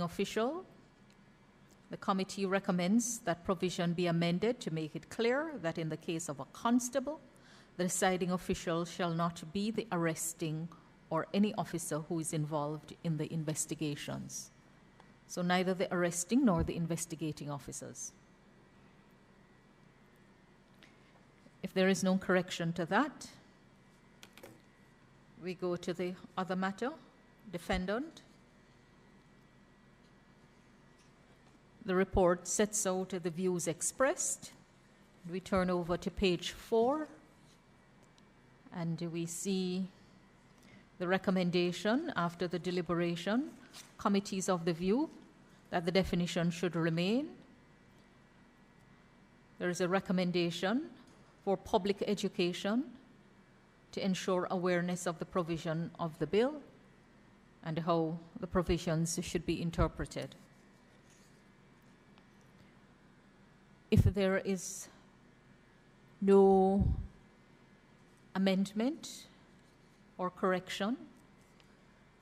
deciding official. The committee recommends that provision be amended to make it clear that in the case of a constable, the deciding official shall not be the arresting or any officer who is involved in the investigations. So neither the arresting nor the investigating officers. If there is no correction to that, we go to the other matter, defendant. The report sets out the views expressed. We turn over to page 4, and we see the recommendation after the deliberation. Committees of the view that the definition should remain. There is a recommendation for public education to ensure awareness of the provision of the bill and how the provisions should be interpreted. If there is no amendment or correction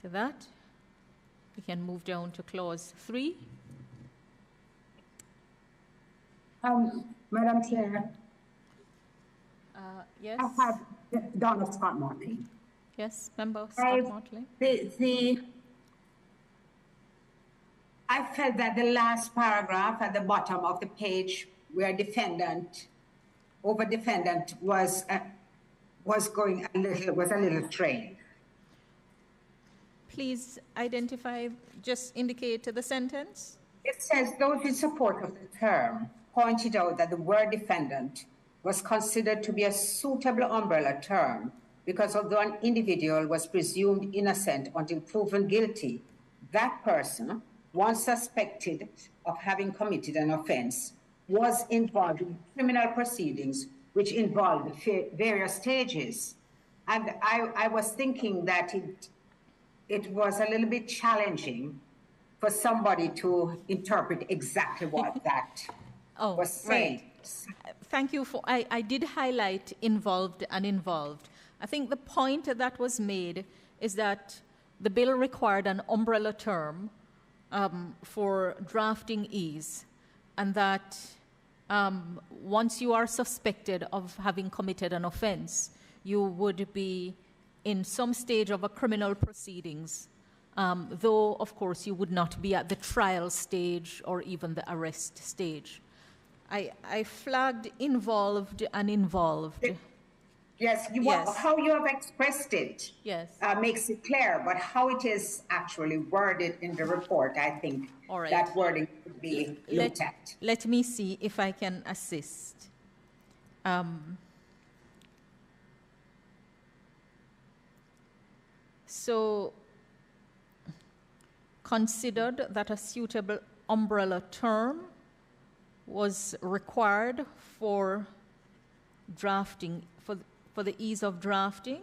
to that, we can move down to clause 3. Madam Chair. Yes. I have Donna Scott Motley. Yes, Member Scott Motley. I felt that the last paragraph at the bottom of the page where defendant was going a little strange. Please identify, just indicate the sentence. It says those in support of the term pointed out that the word defendant was considered to be a suitable umbrella term because although an individual was presumed innocent until proven guilty, that person, once suspected of having committed an offense, was involved in criminal proceedings which involved various stages. And I was thinking that it was a little bit challenging for somebody to interpret exactly what that was saying. Right. Thank you for, I did highlight involved and involved. I think the point that was made is that the bill required an umbrella term for drafting ease, and that once you are suspected of having committed an offense, you would be in some stage of a criminal proceedings, though, of course, you would not be at the trial stage or even the arrest stage. I flagged involved and involved. Yes, Yes. How you have expressed it Yes. Makes it clear, but how it is actually worded in the report, I think All right. that wording could be looked at. Let me see if I can assist. So, considered that a suitable umbrella term was required for drafting, for the ease of drafting.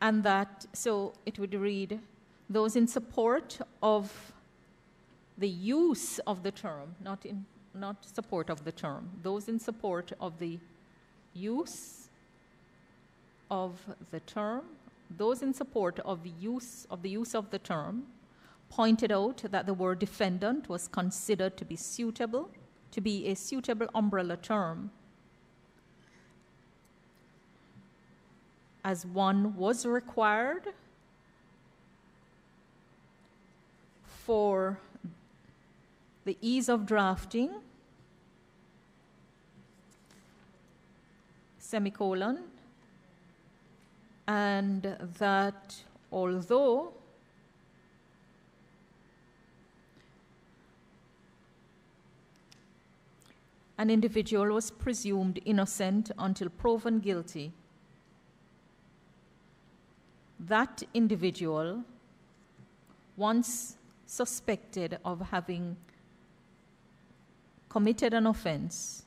And that, so it would read, those in support of the use of the term, not support of the term, those in support of the use of the term, those in support of the use of the term, pointed out that the word defendant was considered to be suitable, to be a suitable umbrella term, as one was required for the ease of drafting, semicolon, and that although an individual was presumed innocent until proven guilty, that individual, once suspected of having committed an offense,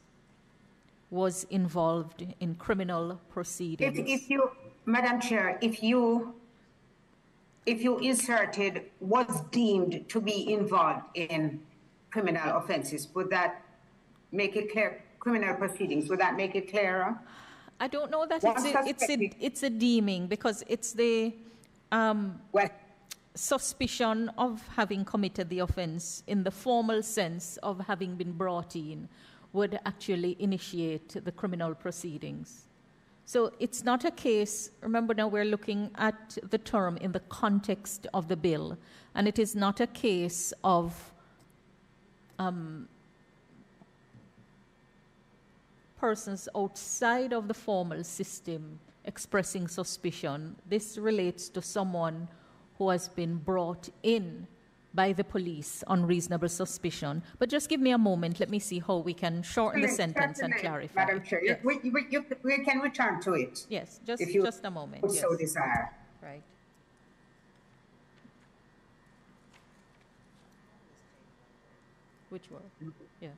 was involved in criminal proceedings. If you, Madam Chair, if you inserted was deemed to be involved in criminal offenses, would that make it clear? Criminal proceedings, would that make it clearer? I don't know that it's a deeming, because it's the well, suspicion of having committed the offense in the formal sense of having been brought in would actually initiate the criminal proceedings. So it's not a case, remember now we're looking at the term in the context of the bill, and it is not a case of persons outside of the formal system expressing suspicion. This relates to someone who has been brought in by the police on reasonable suspicion. But just give me a moment. Let me see how we can shorten the sentence and clarify. Madam Chair, yes. we can return to it. Yes, if you just a moment. Yes. So desire. Right. Which word? Yes.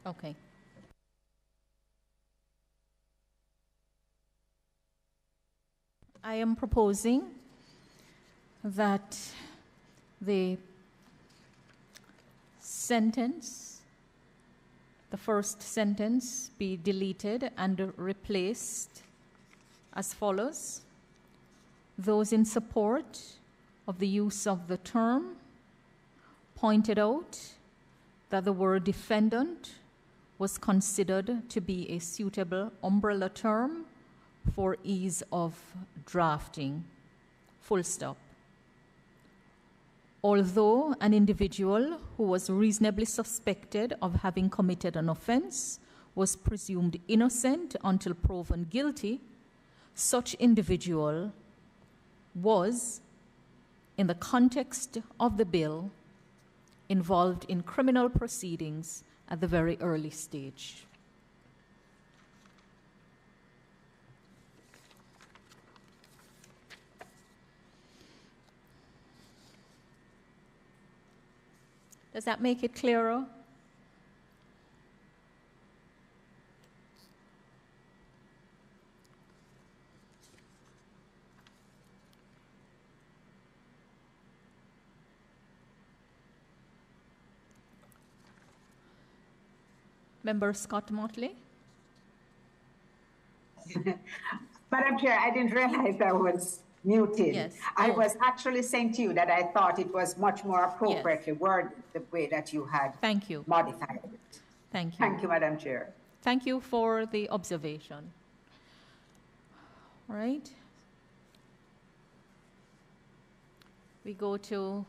Okay. I am proposing that the sentence, the first sentence, be deleted and replaced as follows. Those in support of the use of the term pointed out that the word defendant was considered to be a suitable umbrella term for ease of drafting, full stop. Although an individual who was reasonably suspected of having committed an offense was presumed innocent until proven guilty, such individual was, in the context of the bill, involved in criminal proceedings at the very early stage. Does that make it clearer? Member Scott Motley? Madam Chair, I didn't realize I was muted. Yes. I was actually saying to you that I thought it was much more appropriately worded the way that you had Thank you. modified it. Thank you. Thank you, Madam Chair. Thank you for the observation. All right. We go to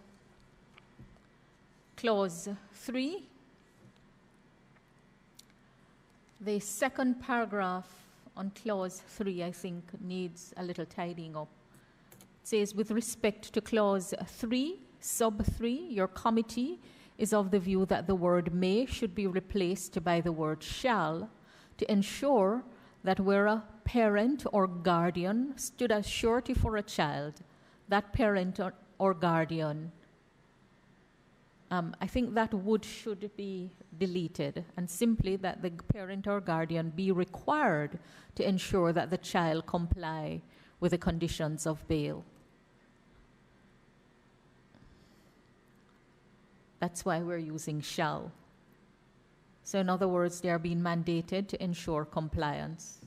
clause 3. The second paragraph on clause 3, I think, needs a little tidying up. It says, with respect to clause 3, sub 3, your committee is of the view that the word may should be replaced by the word shall to ensure that where a parent or guardian stood as surety for a child, that parent or guardian, I think that would should be deleted, and simply that the parent or guardian be required to ensure that the child comply with the conditions of bail. That's why we're using shall. So in other words, they are being mandated to ensure compliance.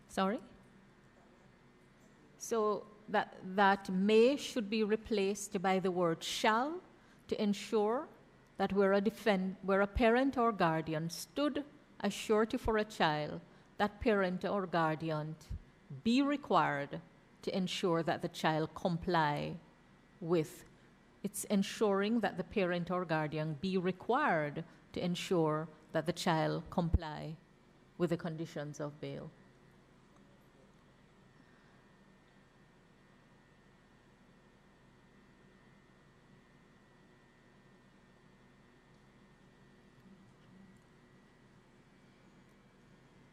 Sorry? So that may should be replaced by the word shall to ensure that where a parent or guardian stood as surety for a child, that parent or guardian be required to ensure that the child comply with. It's ensuring that the parent or guardian be required to ensure that the child comply with the conditions of bail.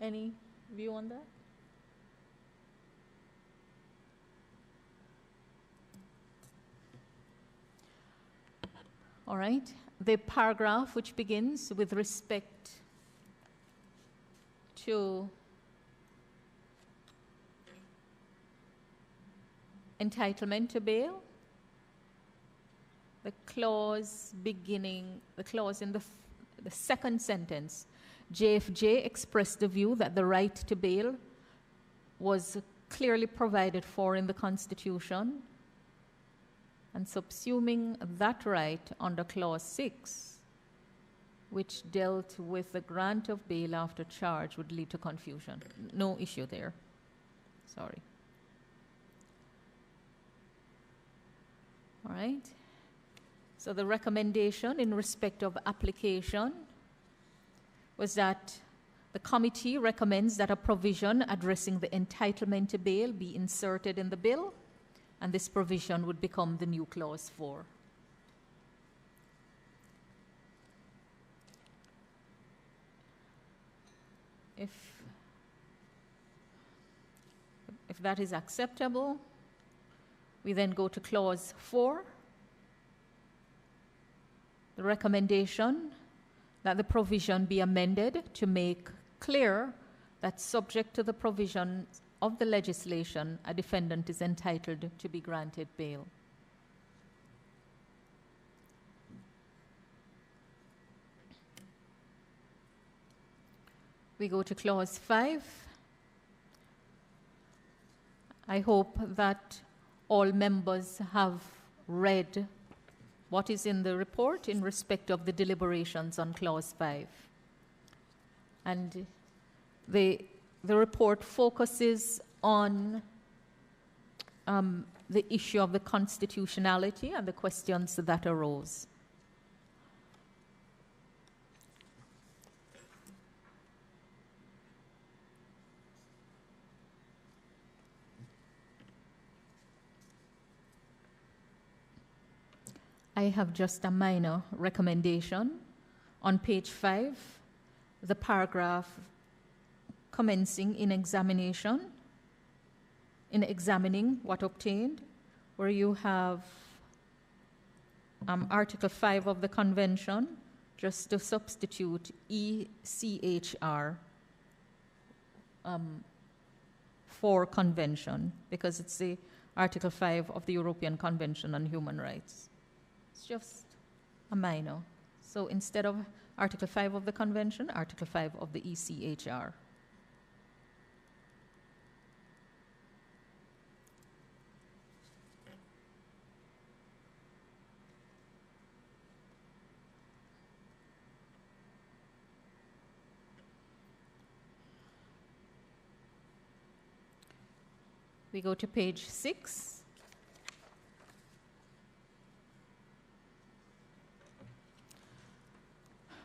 Any view on that? All right. The paragraph which begins with respect to entitlement to bail, the clause in the second sentence, JFJ expressed the view that the right to bail was clearly provided for in the Constitution, and subsuming that right under clause 6, which dealt with the grant of bail after charge, would lead to confusion. No issue there. Sorry. All right. So the recommendation in respect of application was that the committee recommends that a provision addressing the entitlement to bail be inserted in the bill, and this provision would become the new clause 4. If that is acceptable, we then go to clause 4. The recommendation that the provision be amended to make clear that subject to the provisions of the legislation, a defendant is entitled to be granted bail. We go to clause 5. I hope that all members have read what is in the report in respect of the deliberations on clause 5. And the report focuses on the issue of the constitutionality and the questions that arose. I have just a minor recommendation. On page 5, the paragraph commencing in examining what obtained, where you have Article 5 of the Convention, just to substitute ECHR for Convention, because it's the Article 5 of the European Convention on Human Rights. It's just a minor. So instead of Article 5 of the Convention, Article 5 of the ECHR. We go to page 6.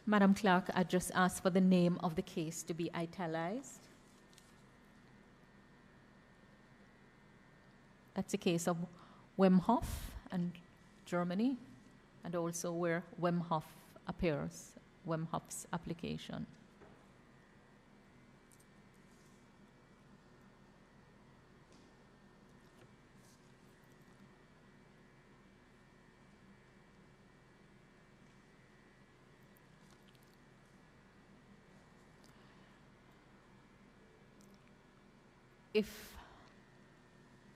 Madam Clerk, I just asked for the name of the case to be italicized. That's a case of Wemhoff and Germany, and also where Wemhoff appears, Wemhoff's application. If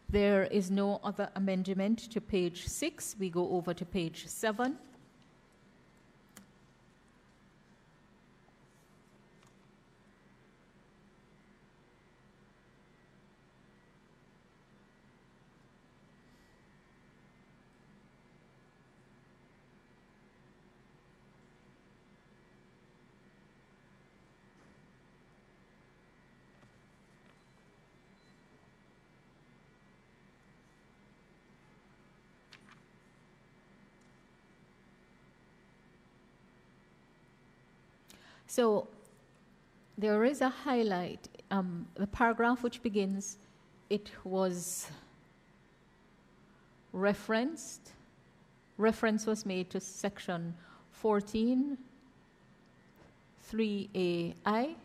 there is no other amendment to page 6, we go over to page 7. So there is a highlight. The paragraph which begins, it was referenced. Reference was made to section 14, 3AI,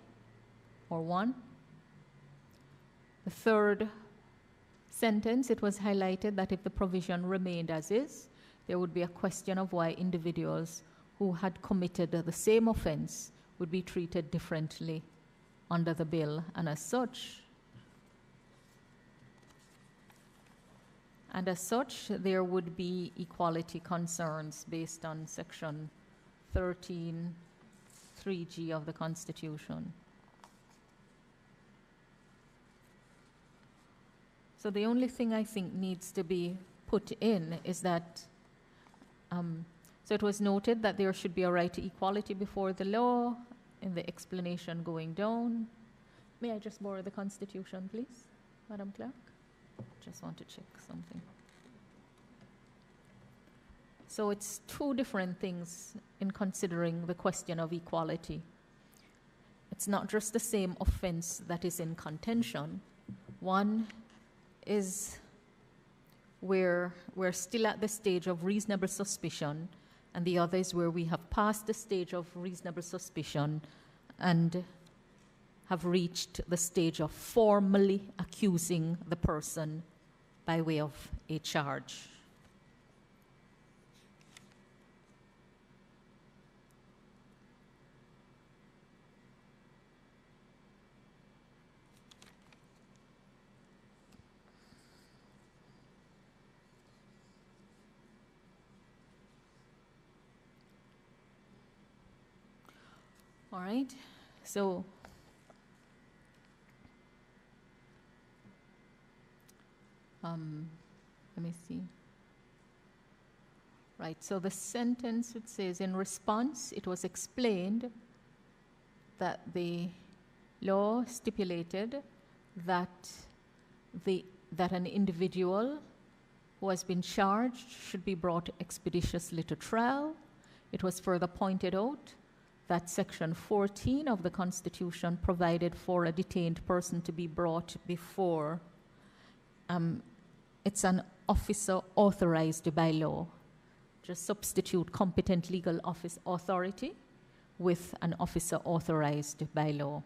or 1. The third sentence, it was highlighted that if the provision remained as is, there would be a question of why individuals who had committed the same offense would be treated differently under the bill, and as such, there would be equality concerns based on section 13(3)(g) of the Constitution. So the only thing I think needs to be put in is that so it was noted that there should be a right to equality before the law in the explanation going down. May I just borrow the Constitution, please, Madam Clerk? Just want to check something. So it's two different things in considering the question of equality. It's not just the same offense that is in contention. One is where we're still at the stage of reasonable suspicion, and the other is where we have passed the stage of reasonable suspicion and have reached the stage of formally accusing the person by way of a charge. All right, so let me see. Right, so the sentence, it says, in response, it was explained that the law stipulated that an individual who has been charged should be brought expeditiously to trial. It was further pointed out that section 14 of the Constitution provided for a detained person to be brought before. It's an officer authorized by law. Just substitute competent legal office authority with an officer authorized by law.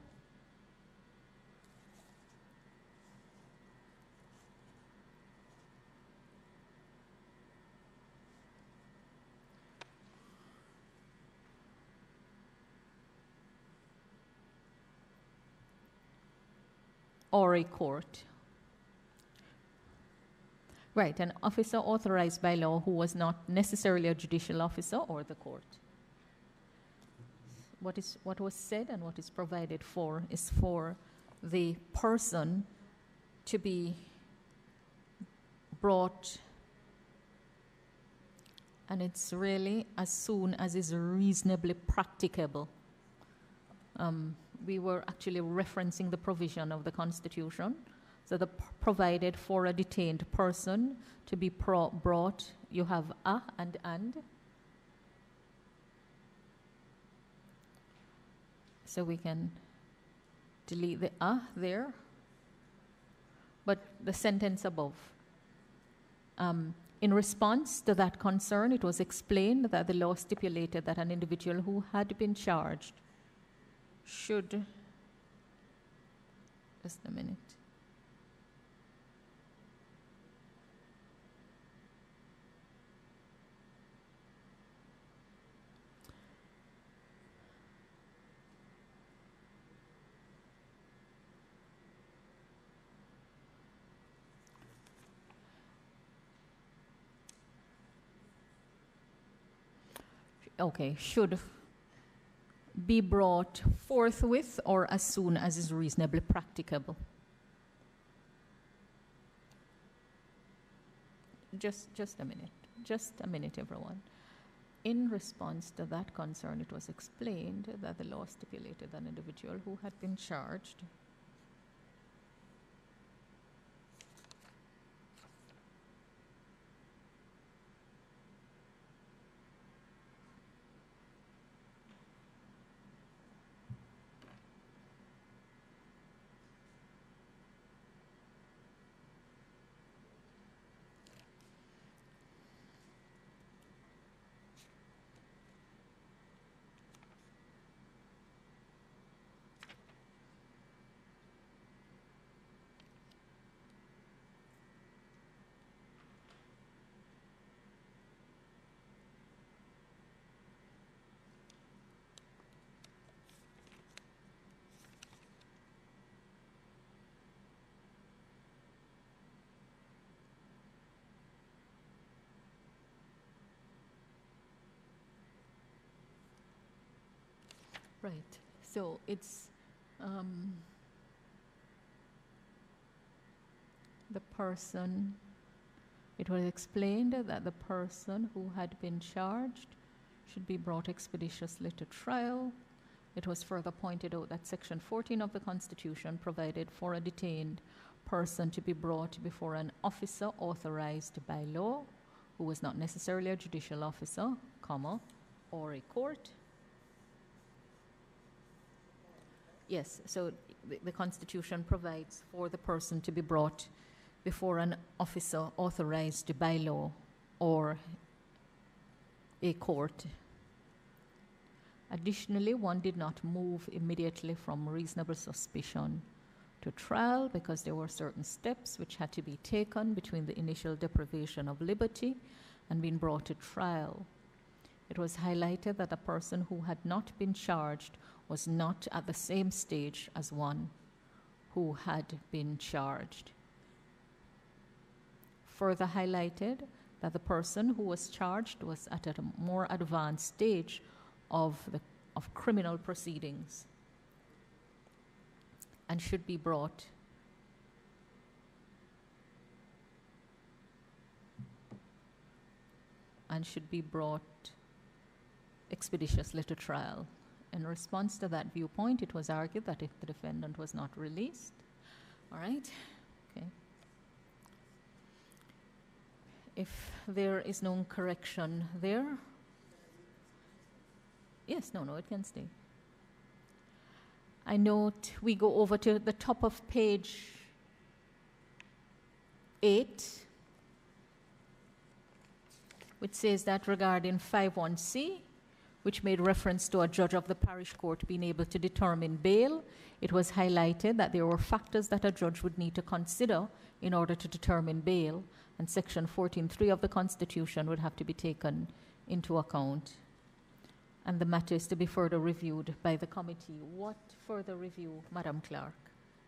Or a court. Right, an officer authorized by law who was not necessarily a judicial officer or the court. what was said and what is provided for is for the person to be brought, and it's really as soon as is reasonably practicable. We were actually referencing the provision of the Constitution. So the provided for a detained person to be brought, you have a and. So we can delete the a there. But the sentence above. In response to that concern, it was explained that the law stipulated that an individual who had been charged should, just a minute. Okay, should be brought forthwith or as soon as is reasonably practicable. Just a minute, everyone. In response to that concern, it was explained that the law stipulated an individual who had been charged right. So it's the person, it was explained that the person who had been charged should be brought expeditiously to trial. It was further pointed out that Section 14 of the Constitution provided for a detained person to be brought before an officer authorized by law, who was not necessarily a judicial officer, comma, or a court. Yes, so the Constitution provides for the person to be brought before an officer authorized by law or a court. Additionally, one did not move immediately from reasonable suspicion to trial because there were certain steps which had to be taken between the initial deprivation of liberty and being brought to trial. It was highlighted that a person who had not been charged was not at the same stage as one who had been charged. Further highlighted that the person who was charged was at a more advanced stage of criminal proceedings and should be brought expeditiously to trial. In response to that viewpoint, it was argued that if the defendant was not released, all right, okay. If there is no correction there, yes, no, it can stay. I note we go over to the top of page 8, which says that regarding 5.1c, which made reference to a judge of the parish court being able to determine bail, it was highlighted that there were factors that a judge would need to consider in order to determine bail, and Section 14.3 of the Constitution would have to be taken into account. And the matter is to be further reviewed by the committee. What further review, Madam Clerk?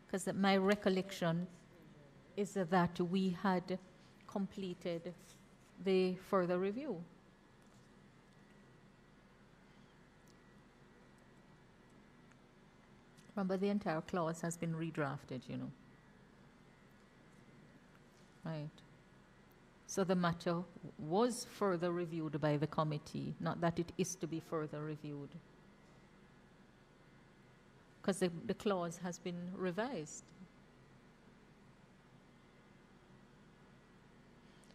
Because my recollection is that we had completed the further review. Remember, the entire clause has been redrafted, you know. Right. So the matter was further reviewed by the committee, not that it is to be further reviewed. Because the clause has been revised.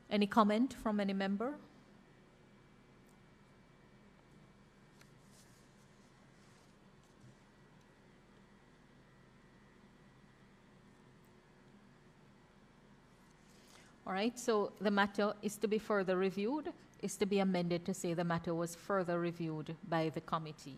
Any comment from any member? All right, so the matter is to be further reviewed, is to be amended to say the matter was further reviewed by the committee.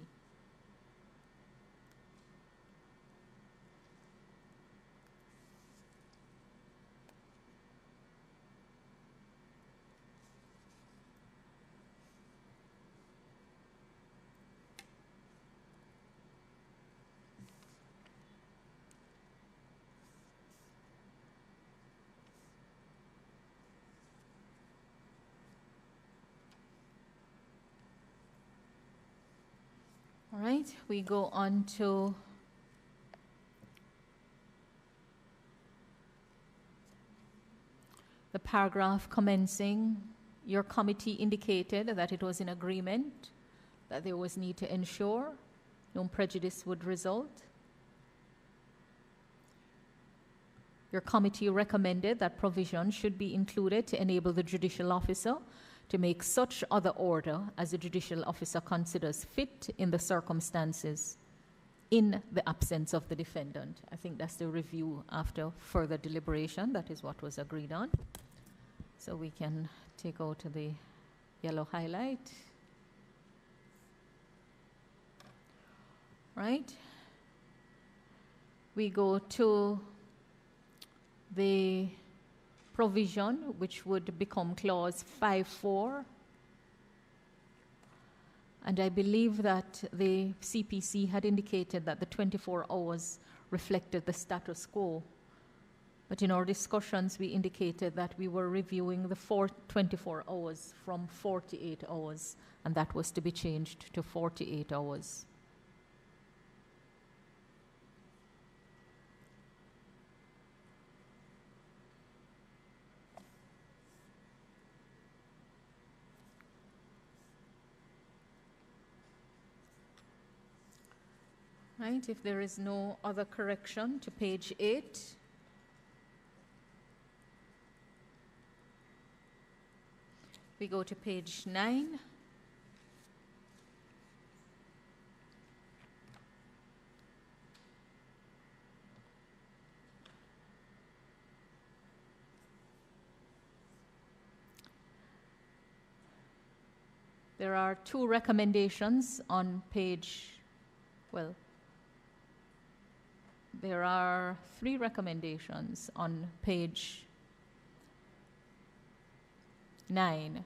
All right, we go on to the paragraph commencing. Your committee indicated that it was in agreement that there was need to ensure no prejudice would result. Your committee recommended that provision should be included to enable the judicial officer to make such other order as the judicial officer considers fit in the circumstances in the absence of the defendant. I think that's the review after further deliberation. That is what was agreed on. So we can take out the yellow highlight. Right? We go to the provision, which would become clause 5.4. And I believe that the CPC had indicated that the 24 hours reflected the status quo. But in our discussions, we indicated that we were reviewing the 24 hours from 48 hours, and that was to be changed to 48 hours. Right, if there is no other correction to page 8. We go to page 9. There are two recommendations on page, well, there are 3 recommendations on page 9.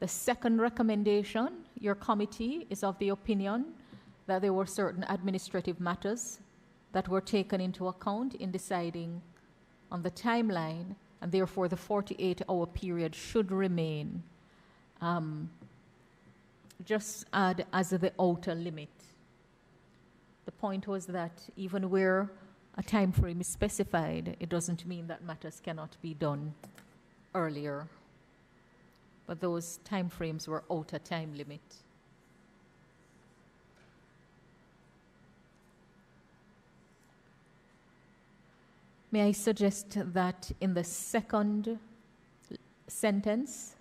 The second recommendation, your committee is of the opinion that there were certain administrative matters that were taken into account in deciding on the timeline, and therefore the 48-hour period should remain just add as the outer limit. The point was that even where a time frame is specified, it doesn't mean that matters cannot be done earlier. But those time frames were outer time limit. May I suggest that in the second sentence,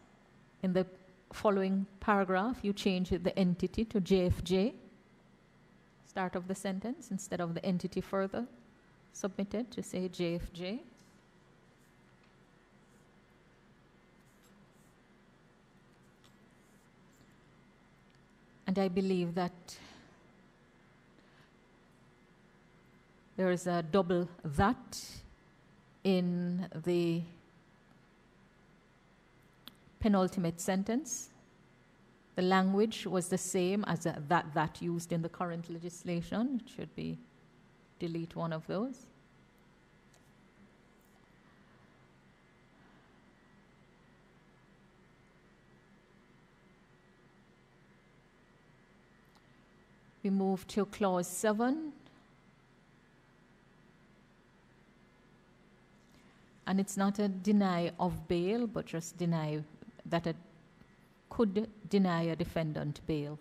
in the following paragraph, you change the entity to JFJ, start of the sentence, instead of the entity further submitted, to say JFJ. And I believe that there is a double that in the penultimate sentence. The language was the same as that used in the current legislation. It should be delete one of those. We move to clause 7. And it's not a deny of bail, but just deny that it could deny a defendant bail.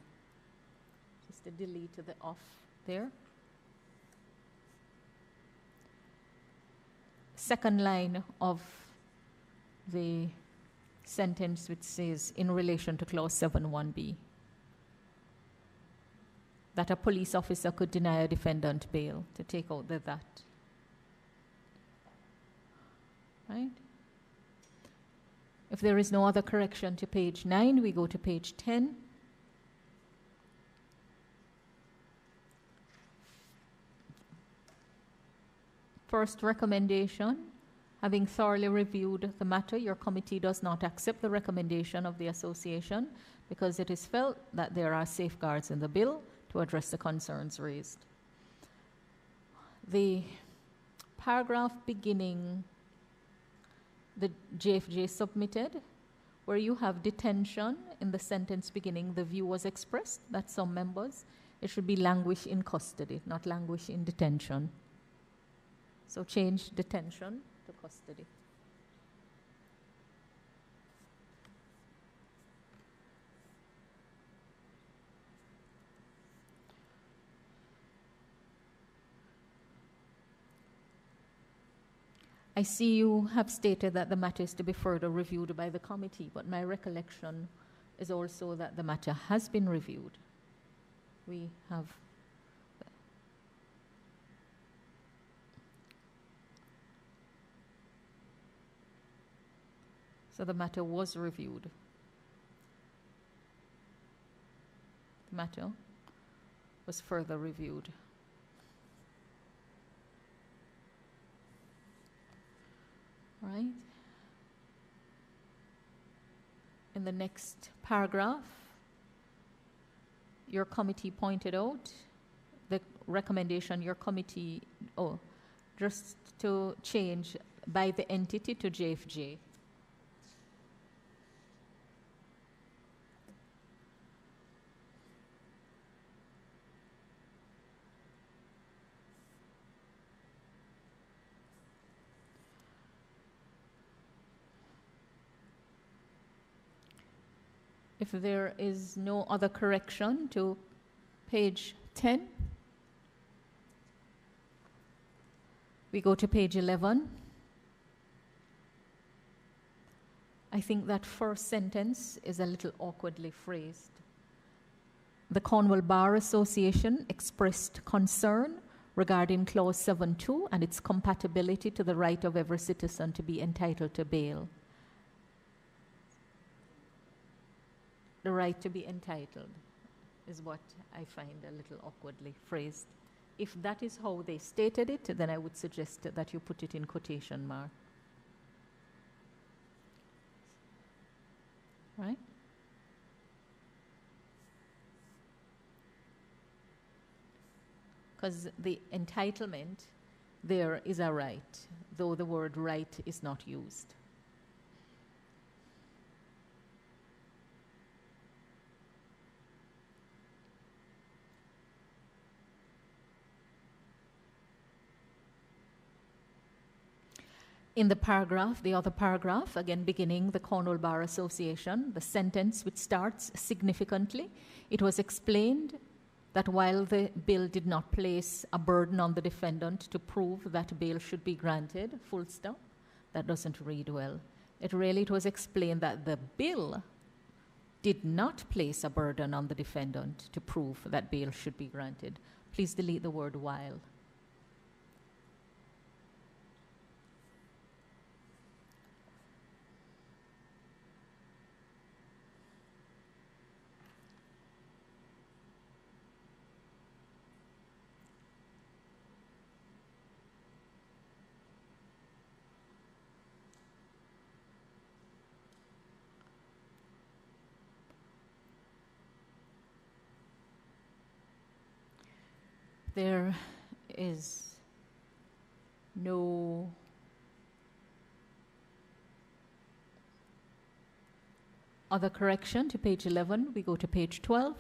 Just to delete the off there. Second line of the sentence which says in relation to clause 7.1b that a police officer could deny a defendant bail, to take out the that. Right? If there is no other correction to page 9, we go to page 10. First recommendation, having thoroughly reviewed the matter, your committee does not accept the recommendation of the association because it is felt that there are safeguards in the bill to address the concerns raised. The paragraph beginning the JFJ submitted, where you have detention in the sentence beginning, the view was expressed that some members, it should be languish in custody, not languish in detention. So change detention to custody. I see you have stated that the matter is to be further reviewed by the committee, but my recollection is also that the matter has been reviewed. We have so the matter was reviewed. The matter was further reviewed. Right. In the next paragraph, your committee pointed out the recommendation your committee, just to change by the entity to JFJ. If there is no other correction to page 10, we go to page 11. I think that first sentence is a little awkwardly phrased. The Cornwall Bar Association expressed concern regarding clause 7.2 and its compatibility to the right of every citizen to be entitled to bail. The right to be entitled is what I find a little awkwardly phrased. If that is how they stated it, then I would suggest that you put it in quotation mark. Right? Because the entitlement there is a right, though the word right is not used. In the paragraph, the other paragraph, again beginning the Cornwall Bar Association, the sentence which starts significantly, it was explained that while the bill did not place a burden on the defendant to prove that bail should be granted, full stop, that doesn't read well. It was explained that the bill did not place a burden on the defendant to prove that bail should be granted. Please delete the word while. There is no other correction to page 11. We go to page 12.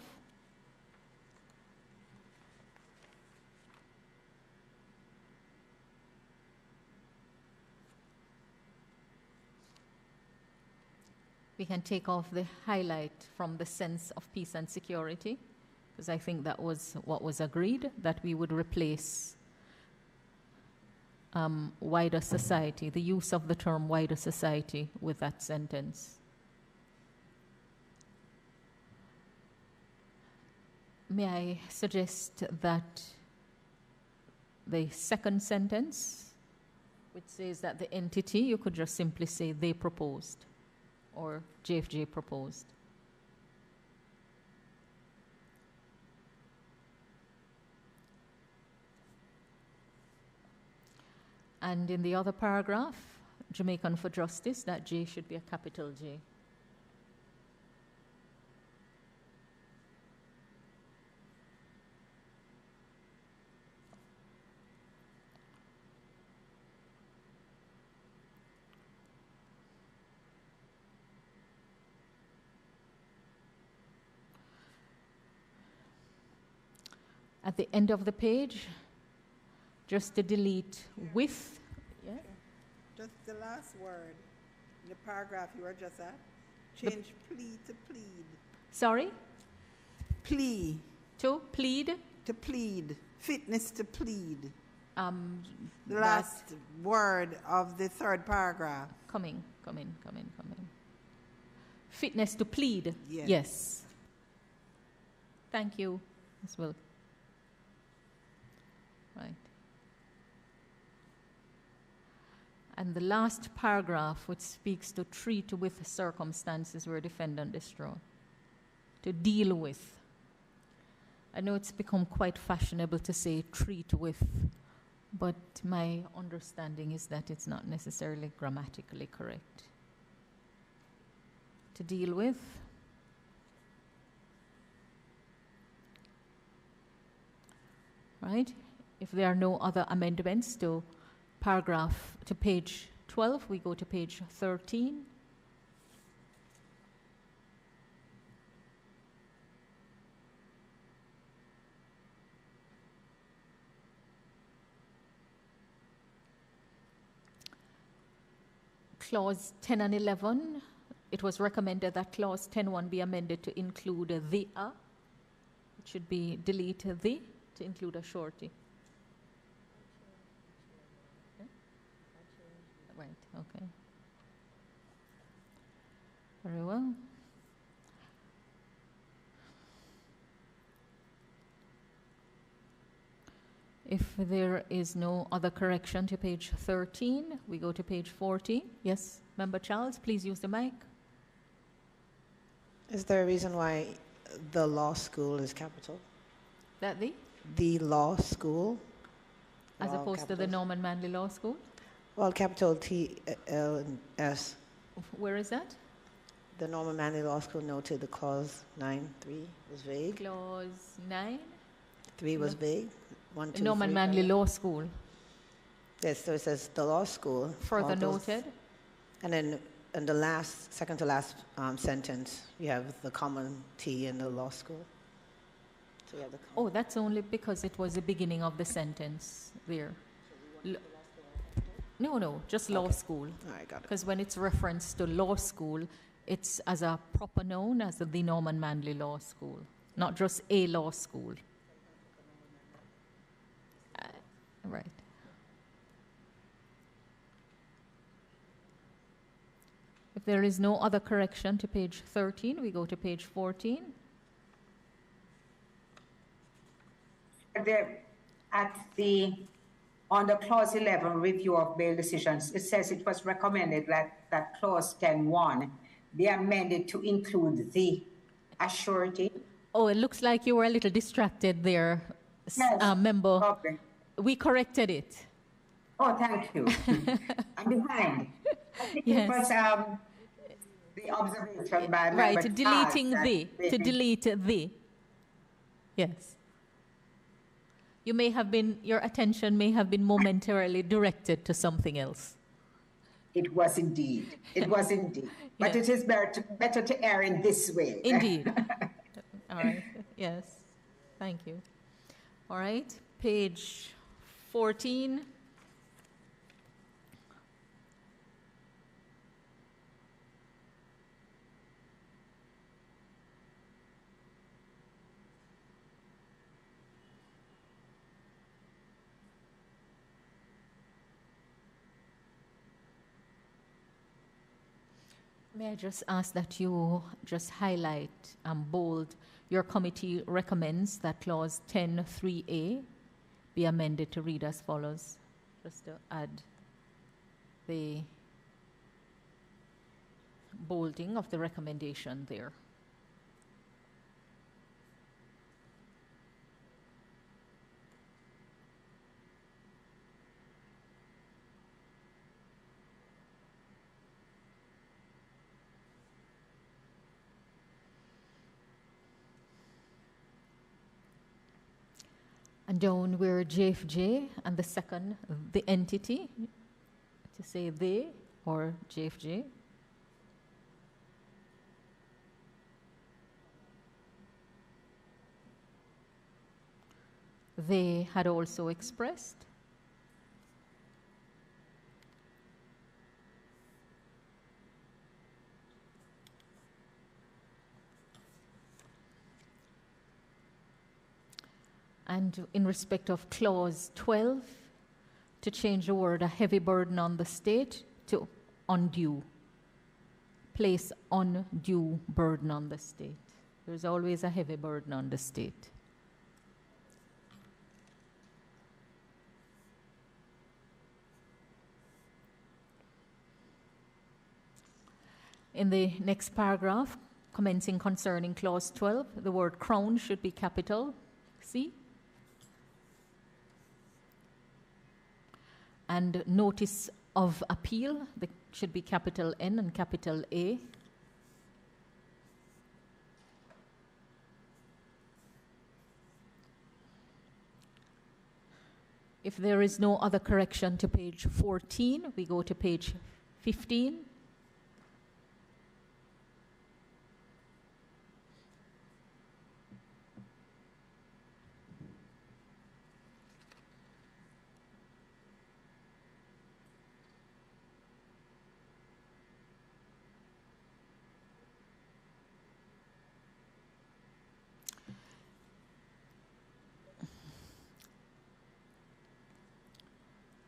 We can take off the highlight from the sense of peace and security, because I think that was what was agreed, that we would replace wider society, the use of the term wider society with that sentence. May I suggest that the second sentence, which says that the entity, you could just simply say they proposed or JFJ proposed. And in the other paragraph, Jamaican for Justice, that J should be a capital J. At the end of the page, just to delete with. Yeah. Just the last word in the paragraph you were just at. Change plea to plead. Sorry? Plea. To plead? To plead. Fitness to plead. The That- last word of the third paragraph. Coming. Fitness to plead? Yes. Yes. Thank you as well. Right. And the last paragraph, which speaks to treat with circumstances where defendant destroy. To deal with. I know it's become quite fashionable to say treat with, but my understanding is that it's not necessarily grammatically correct. To deal with. Right? If there are no other amendments to page 12, we go to page 13. Clause 10 and 11, it was recommended that clause 10.1 be amended to include the a. It should be delete the to include a surety. Right, okay. Very well. If there is no other correction to page 13, we go to page 40. Yes, Member Charles, please use the mic. Is there a reason why the law school is capital? That The law school? as All opposed to the capitals. Norman Manley Law School? Well, capital T, L, and S. Where is that? The Norman Manley Law School noted the clause 9.3 was vague. Clause 9. 3 was No. vague. 1, 2, Norman 3, Manley 5. Law School. Yes, so it says the law school. Further all those- noted. And then in the last, second to last sentence, you have the common T in the law school. So you have the Oh, that's only because it was the beginning of the sentence there. No, just law Okay. school. All right, got it. Because when it's referenced to law school, it's as a proper noun as the Norman Manley Law School, not just a law school. Right. If there is no other correction to page 13, we go to page 14. There, under clause 11, review of bail decisions, it says it was recommended that clause 10.1 be amended to include the assurity. Oh, it looks like you were a little distracted there, Yes. member. Okay. We corrected it. Oh, thank you. I'm behind. I think Yes. it was the observation by member Right, Charles deleting that the, to maybe- delete the. Yes. You may have been, your attention may have been momentarily directed to something else. It was indeed. It was indeed. But Yes. it is better to err in this way. Indeed. All right, yes. Thank you. All right, page 14. May I just ask that you just highlight and bold, your committee recommends that clause 10.3a be amended to read as follows, just to add the bolding of the recommendation there. And down where JFJ and the second, the entity, to say they or JFJ. They had also expressed. And in respect of clause 12, to change the word a heavy burden on the state to undue. Place undue burden on the state. There's always a heavy burden on the state. In the next paragraph, commencing concerning clause 12, the word crown should be capital C. And notice of appeal, should be capital N and capital A. If there is no other correction to page 14, we go to page 15.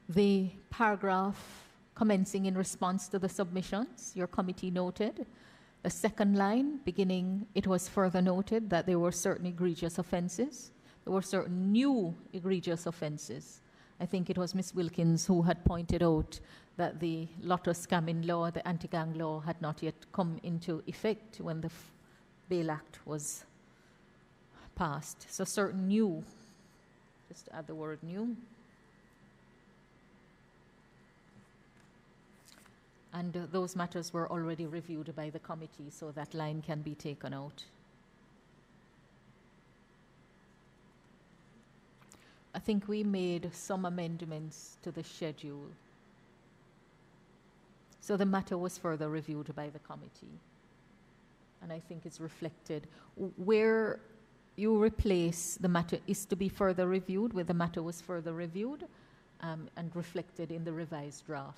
The paragraph commencing in response to the submissions, your committee noted. The second line beginning, it was further noted that there were certain egregious offenses. There were certain new egregious offenses. I think it was Ms. Wilkins who had pointed out that the lotto scamming law, the anti-gang law, had not yet come into effect when the Bail Act was passed. So certain new, just to add the word new. And those matters were already reviewed by the committee, so that line can be taken out. I think we made some amendments to the schedule. So the matter was further reviewed by the committee. And I think it's reflected. Where you replace the matter is to be further reviewed, where the matter was further reviewed and reflected in the revised draft.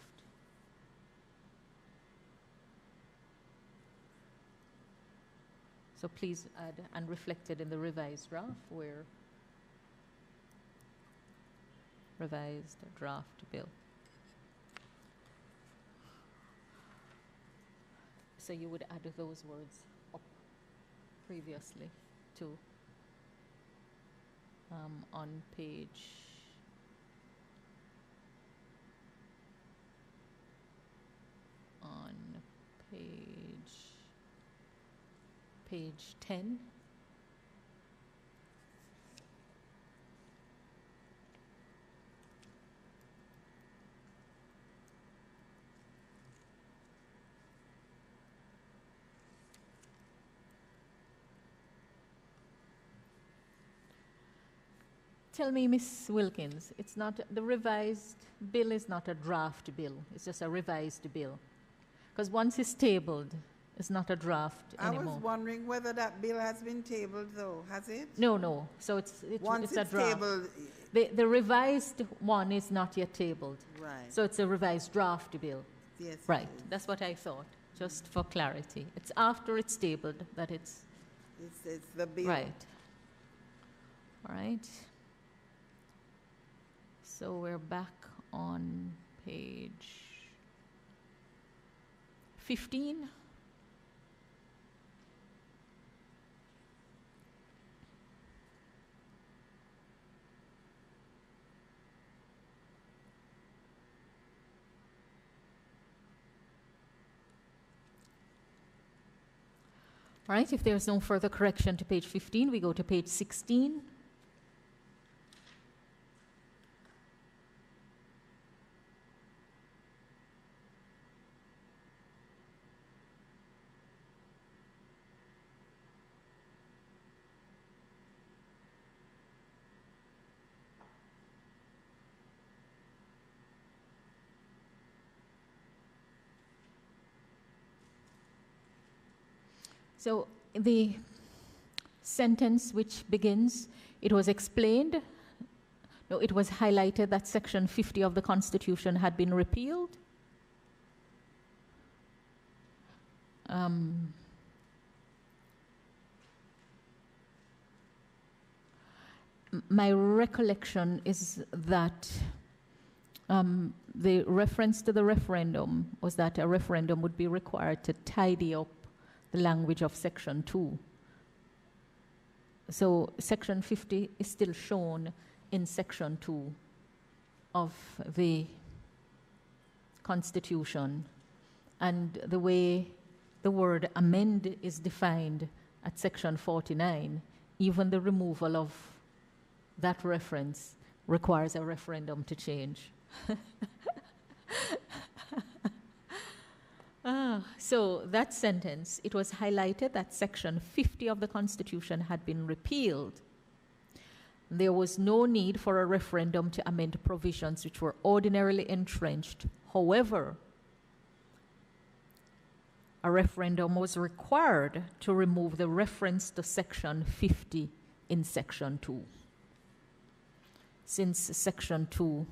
So please add and reflected in the revised draft where revised draft bill. So you would add those words up previously to on page page 10. Tell me, Ms. Wilkins, it's not, the revised bill is not a draft bill, it's just a revised bill. Because once it's tabled, it's not a draft anymore. I was wondering whether that bill has been tabled, though. Has it? No. So it's a draft. Tabled, the revised one is not yet tabled. right. So it's a revised draft bill. Yes. Right. That's what I thought, just for clarity. It's after it's tabled that it's... It's the bill. Right. All right. So we're back on page 15. All right, if there's no further correction to page 15, we go to page 16. So the sentence which begins, it was explained, no, it was highlighted that section 50 of the Constitution had been repealed. My recollection is that the reference to the referendum was that a referendum would be required to tidy up the language of section 2. So section 50 is still shown in section 2 of the Constitution. And the way the word amend is defined at section 49, even the removal of that reference requires a referendum to change. So that sentence, it was highlighted that section 50 of the Constitution had been repealed. There was no need for a referendum to amend provisions which were ordinarily entrenched. However, a referendum was required to remove the reference to section 50 in section 2. Since section 2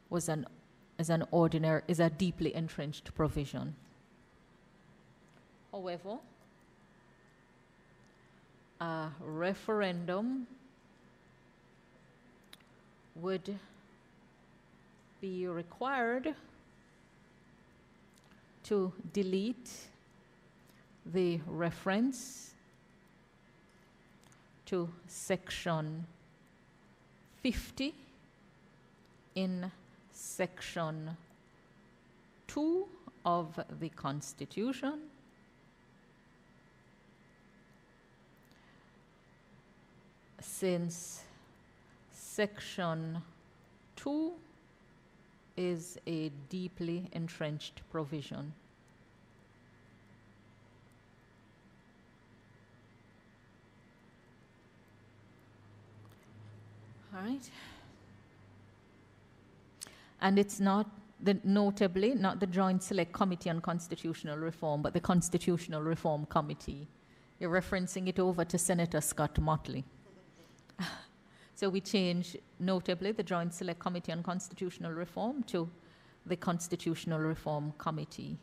was is a deeply entrenched provision. However, a referendum would be required to delete the reference to section 50 in section 2 of the Constitution, since section 2 is a deeply entrenched provision. All right. And it's not, notably, not the Joint Select Committee on Constitutional Reform, but the Constitutional Reform Committee. You're referencing it over to Senator Scott Motley. So we change, notably, the Joint Select Committee on Constitutional Reform to the Constitutional Reform Committee.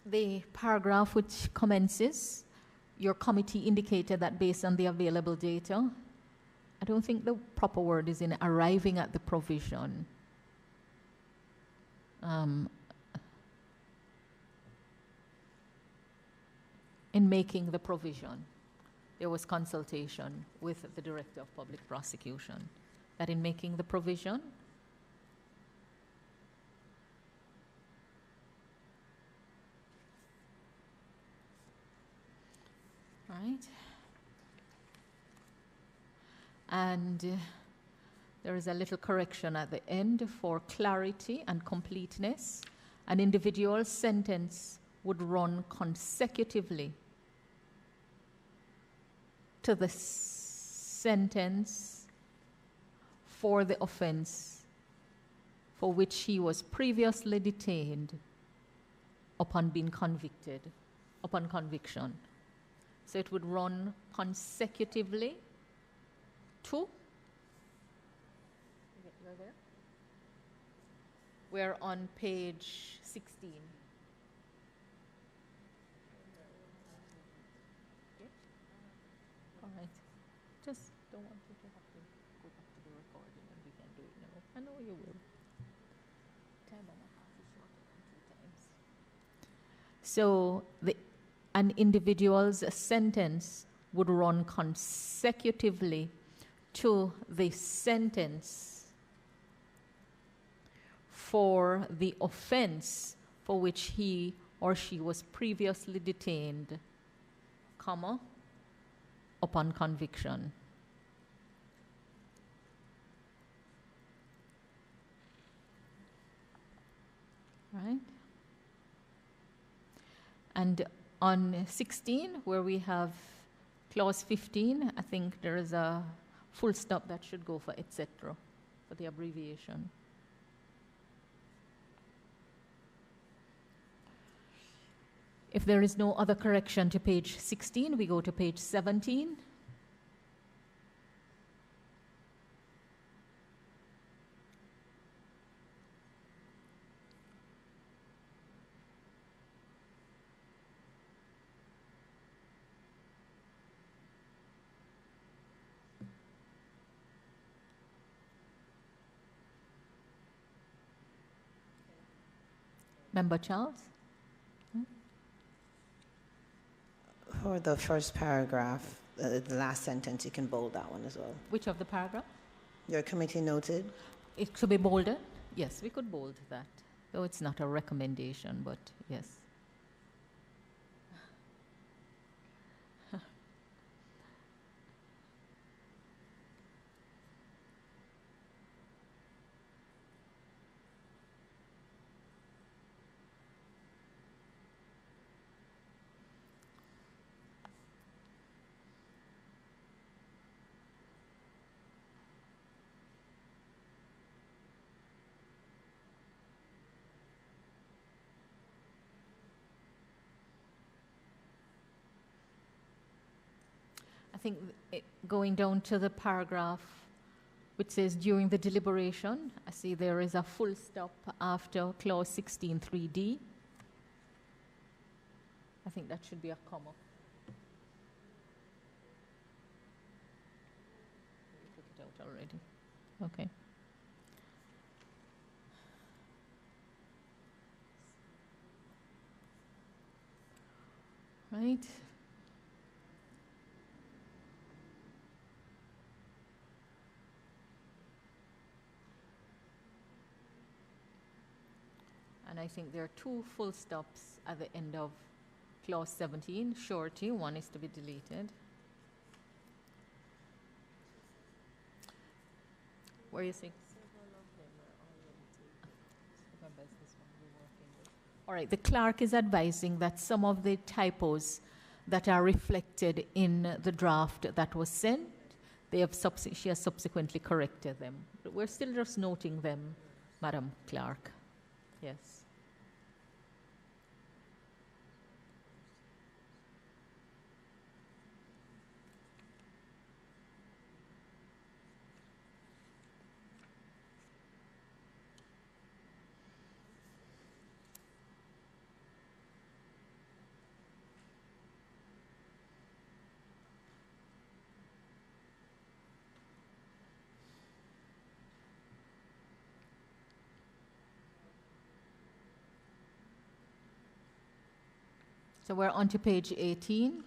The paragraph which commences, your committee indicated that based on the available data, I don't think the proper word is in arriving at the provision. In making the provision, there was consultation with the Director of Public Prosecution, that in making the provision, right? And there is a little correction at the end for clarity and completeness. An individual sentence would run consecutively to the sentence for the offense for which he was previously detained upon being convicted, upon conviction. So it would run consecutively to, you're there? We're on page 16. Okay. All right. Just don't want you to have to. go back to the recording and we can do it now. I know you will. Time and a half is shorter than 2 times. So an individual's sentence would run consecutively to the sentence for the offense for which he or she was previously detained, comma, upon conviction. Right? And on 16, where we have clause 15, I think there is a full stop that should go for etc. for the abbreviation. If there is no other correction to page 16, we go to page 17. Member Charles? For the first paragraph, the last sentence, you can bold that one as well. Which of the paragraph? Your committee noted. It should be bolded? Yes, we could bold that, though it's not a recommendation, but yes. I think going down to the paragraph which says during the deliberation, I see there is a full stop after clause 16(3)(d). I think that should be a comma. You took it out already. Okay. Right. And I think there are 2 full stops at the end of clause 17, surety. One is to be deleted. Where you see? All right, the clerk is advising that some of the typos that are reflected in the draft that was sent, she has subsequently corrected them. But we're still just noting them, Madam Clerk. Yes. So we're on to page 18.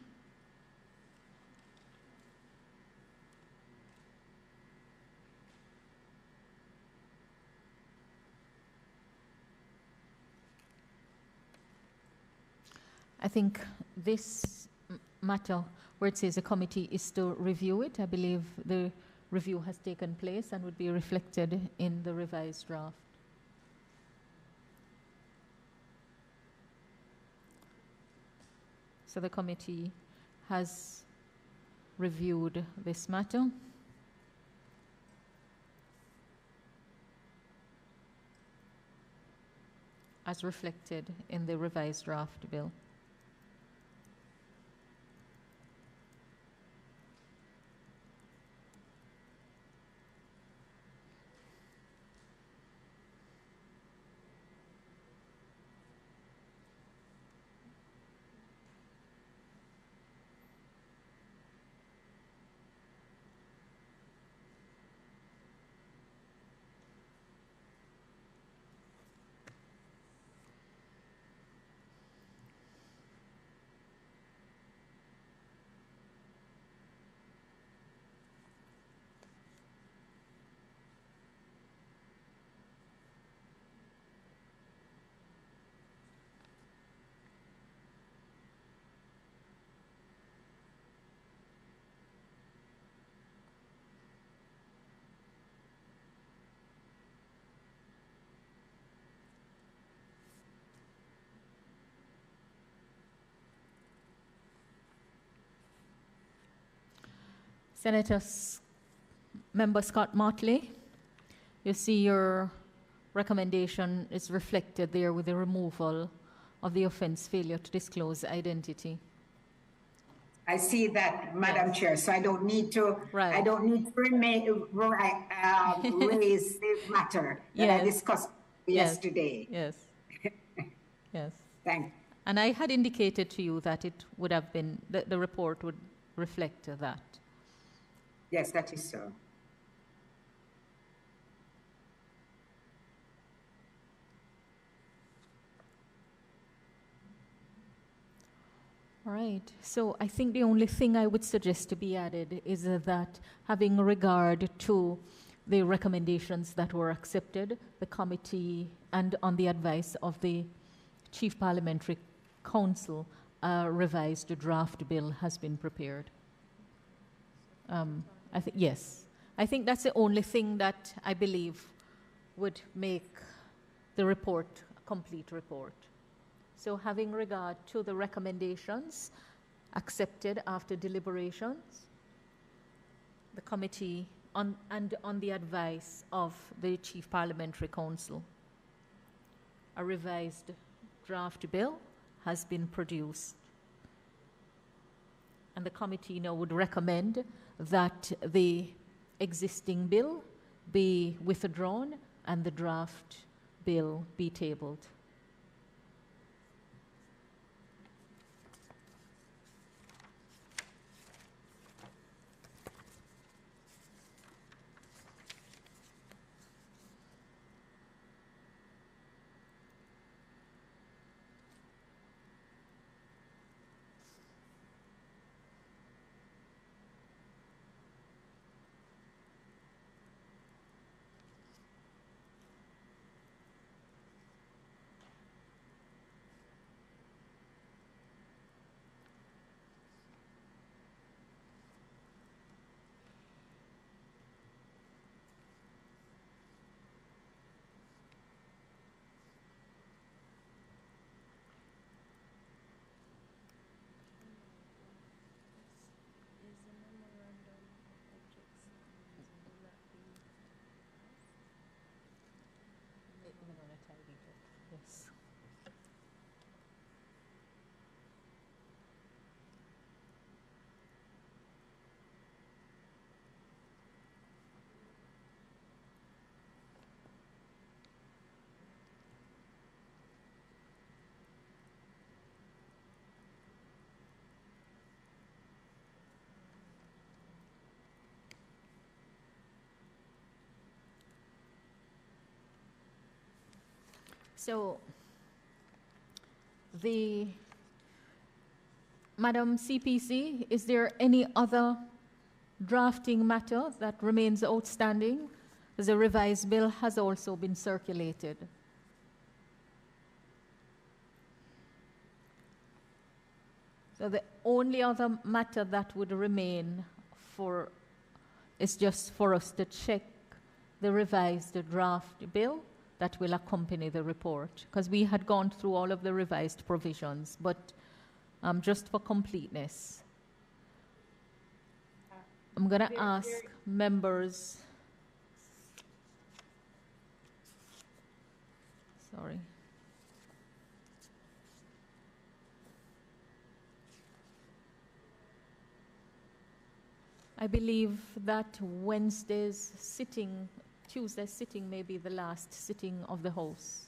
I think this matter, where it says a committee is to review it, I believe the review has taken place and would be reflected in the revised draft. So the committee has reviewed this matter. As reflected in the revised draft bill. Member Scott Motley, you see your recommendation is reflected there with the removal of the offense failure to disclose identity. I see that, Madam Yes. Chair, so I don't need to, Right. I don't need to raise the matter that I Yes. discussed yesterday. Yes. Yes. Thank you. And I had indicated to you that it would have been, the report would reflect that. Yes, that is so. All right. So I think the only thing I would suggest to be added is that having regard to the recommendations that were accepted, the committee, and on the advice of the Chief Parliamentary Council, a revised draft bill has been prepared. Yes. I think that's the only thing that I believe would make the report a complete report. So having regard to the recommendations accepted after deliberations, the committee and on the advice of the Chief Parliamentary Council, a revised draft bill has been produced. And the committee now would recommend that the existing bill be withdrawn and the draft bill be tabled. Yes. So, Madam CPC, is there any other drafting matter that remains outstanding? The revised bill has also been circulated. So the only other matter that would remain is just for us to check the revised draft bill that will accompany the report, because we had gone through all of the revised provisions, but just for completeness, I'm going to ask members. Sorry. I believe that Tuesday's sitting may be the last sitting of the House.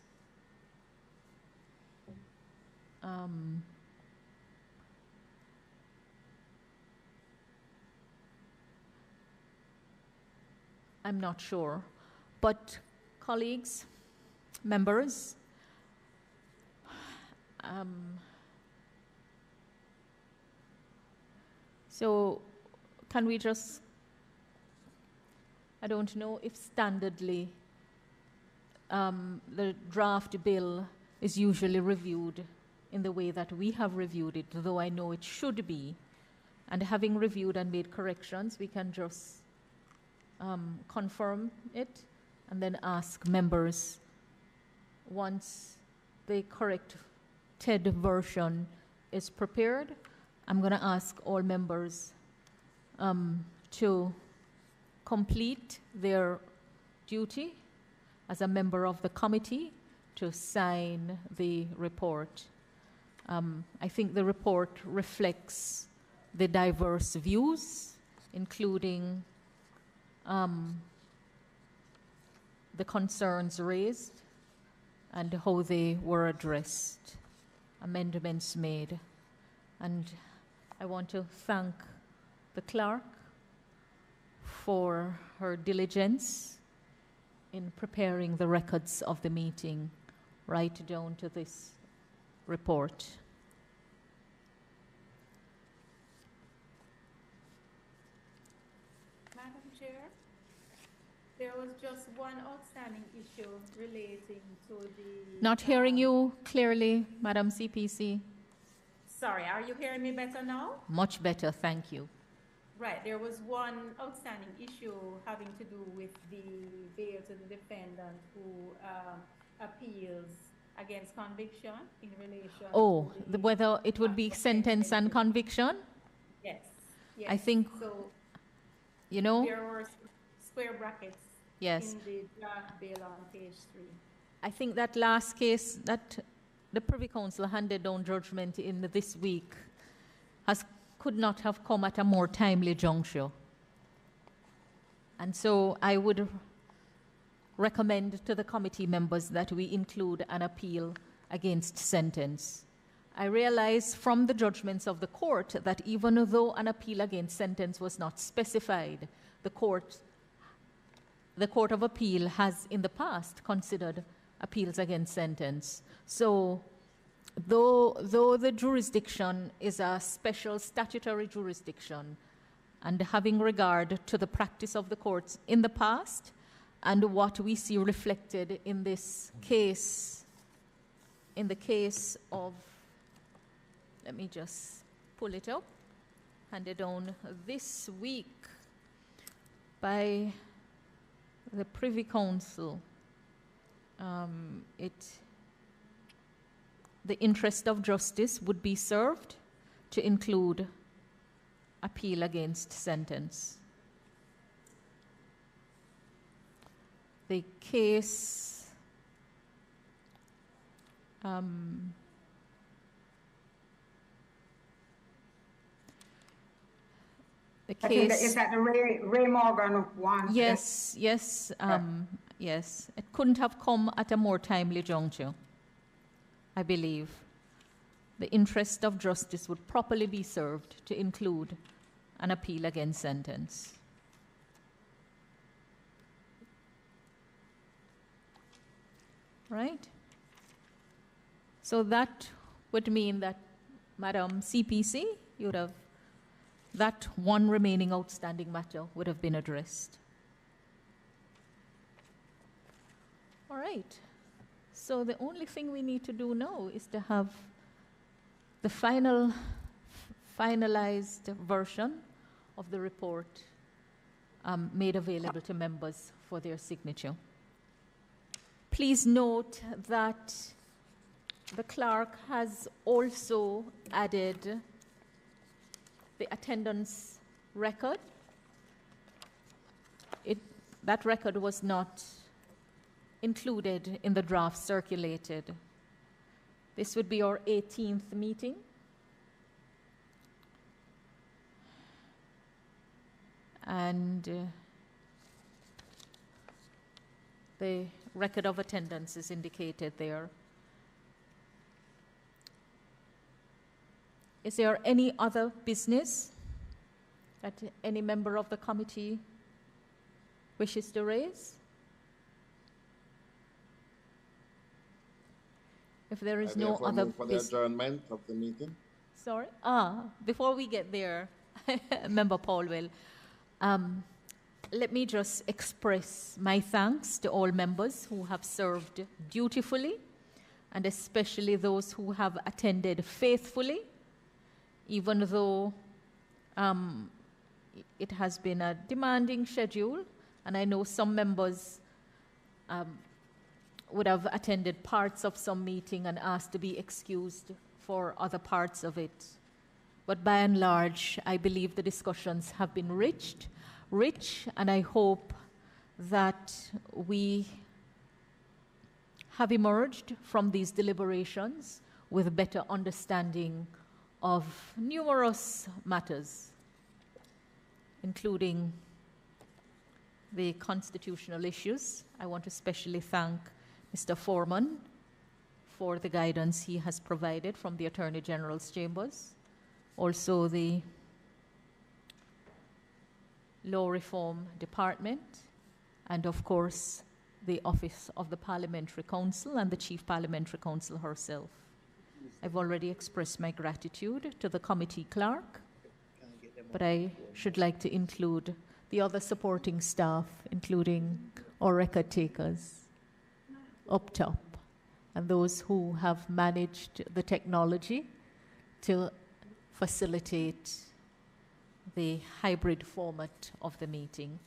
I'm not sure, but colleagues, members, so can we just, I don't know if standardly the draft bill is usually reviewed in the way that we have reviewed it, though I know it should be. And having reviewed and made corrections, we can just confirm it and then ask members, once the corrected version is prepared, I'm going to ask all members to complete their duty as a member of the committee to sign the report. I think the report reflects the diverse views, including the concerns raised and how they were addressed, amendments made. And I want to thank the clerk for her diligence in preparing the records of the meeting right down to this report. Madam Chair, there was just one outstanding issue relating to the... Not hearing you clearly, Madam CPC. Sorry, are you hearing me better now? Much better, thank you. Right, there was one outstanding issue having to do with the bail to the defendant who appeals against conviction in relation to whether it would be sentence and conviction? Yes, yes. I think, so. You know, There were square brackets yes. in the draft bill on page 3. I think that last case that the Privy Council handed down judgment in this week could not have come at a more timely juncture. And so I would recommend to the committee members that we include an appeal against sentence. I realize from the judgments of the court that even though an appeal against sentence was not specified, the court of appeal has in the past considered appeals against sentence. So though the jurisdiction is a special statutory jurisdiction, and having regard to the practice of the courts in the past and what we see reflected in this case, in the case of, let me just pull it up, handed down this week by the Privy Council, the interest of justice would be served to include appeal against sentence. The case I think that, is that the Ray Morgan one? Yes, yes, yes. It couldn't have come at a more timely juncture, I believe. The interest of justice would properly be served to include an appeal against sentence. Right? So that would mean that, Madam CPC, you would have, that one remaining outstanding matter would have been addressed. All right. So the only thing we need to do now is to have the finalized version of the report made available to members for their signature. Please note that the clerk has also added the attendance record. That record was not included in the draft circulated. This would be our 18th meeting. And the record of attendance is indicated there. Is there any other business that any member of the committee wishes to raise? If there is no other for the adjournment of the meeting. Sorry? Before we get there, Member Paulwell, let me just express my thanks to all members who have served dutifully, and especially those who have attended faithfully, even though it has been a demanding schedule, and I know some members would have attended parts of some meeting and asked to be excused for other parts of it. But by and large, I believe the discussions have been rich, and I hope that we have emerged from these deliberations with a better understanding of numerous matters, including the constitutional issues. I want to especially thank Mr. Foreman for the guidance he has provided from the Attorney General's chambers, also the Law Reform Department, and of course the Office of the Parliamentary Counsel and the Chief Parliamentary Counsel herself. I've already expressed my gratitude to the committee clerk, but I should like to include the other supporting staff, including our record takers up top, and those who have managed the technology to facilitate the hybrid format of the meeting.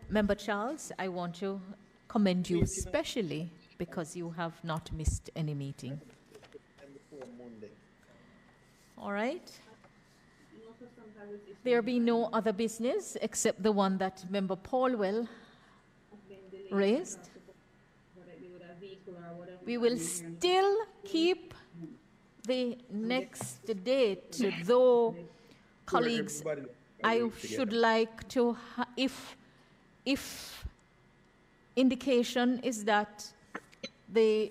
Member Charles, I want to commend you especially because you have not missed any meeting. All right. There be no other business except the one that Member Paulwell raised. We will still keep the next date, though, colleagues, I should like to, if indication is that the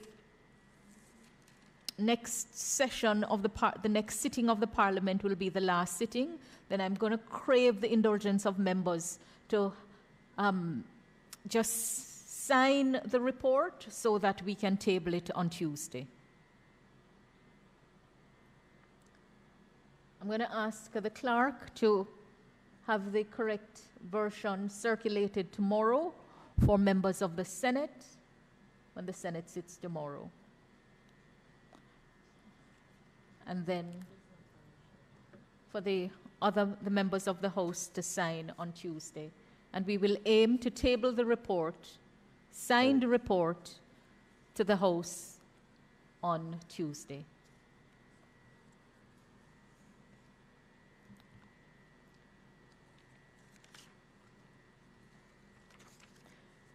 next session of the next sitting of the Parliament will be the last sitting, then I'm going to crave the indulgence of members to just sign the report so that we can table it on Tuesday. I'm going to ask the clerk to have the correct version circulated tomorrow for members of the Senate when the Senate sits tomorrow. And then for the members of the House to sign on Tuesday. And we will aim to table the report, signed report, to the House on Tuesday.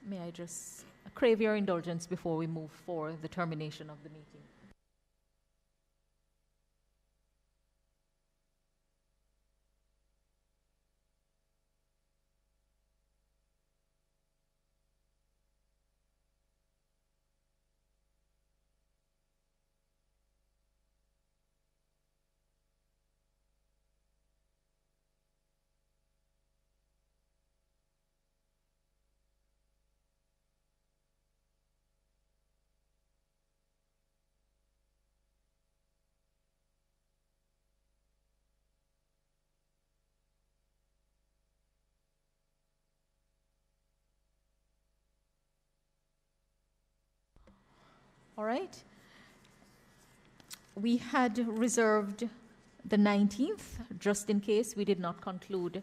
May I just crave your indulgence before we move for the termination of the meeting? All right. We had reserved the 19th, just in case we did not conclude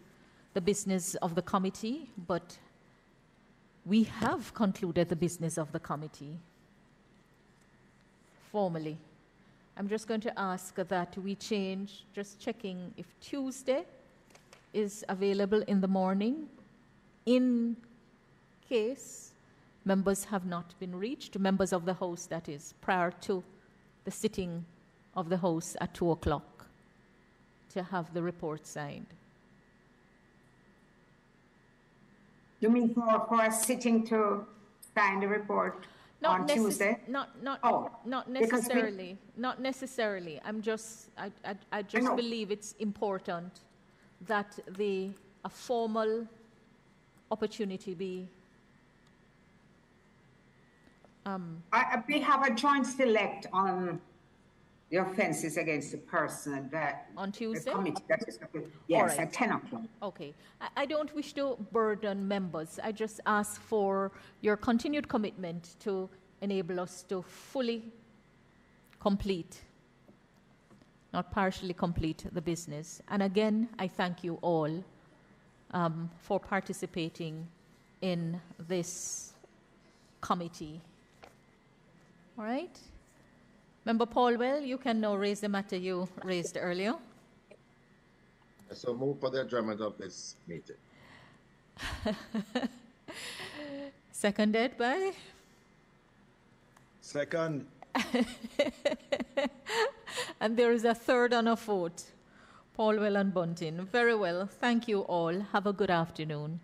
the business of the committee, but we have concluded the business of the committee formally. I'm just going to ask that we change, just checking if Tuesday is available in the morning, in case members have not been reached, members of the House, that is, prior to the sitting of the House at 2 o'clock, to have the report signed. You mean for a sitting to sign the report on Tuesday? Not necessarily. Not necessarily. I just believe it's important that a formal opportunity be. We have a joint select on the offenses against the person that on Tuesday. The committee that is, yes, right. At 10 o'clock. Okay. I don't wish to burden members. I just ask for your continued commitment to enable us to fully complete, not partially complete, the business. And again, I thank you all for participating in this committee. All right? Member Paulwell, you can now raise the matter you raised earlier. So move for the adjournment of this meeting. Seconded by? Second. And there is a third on a fourth. Paulwell and Bunting. Very well. Thank you all. Have a good afternoon.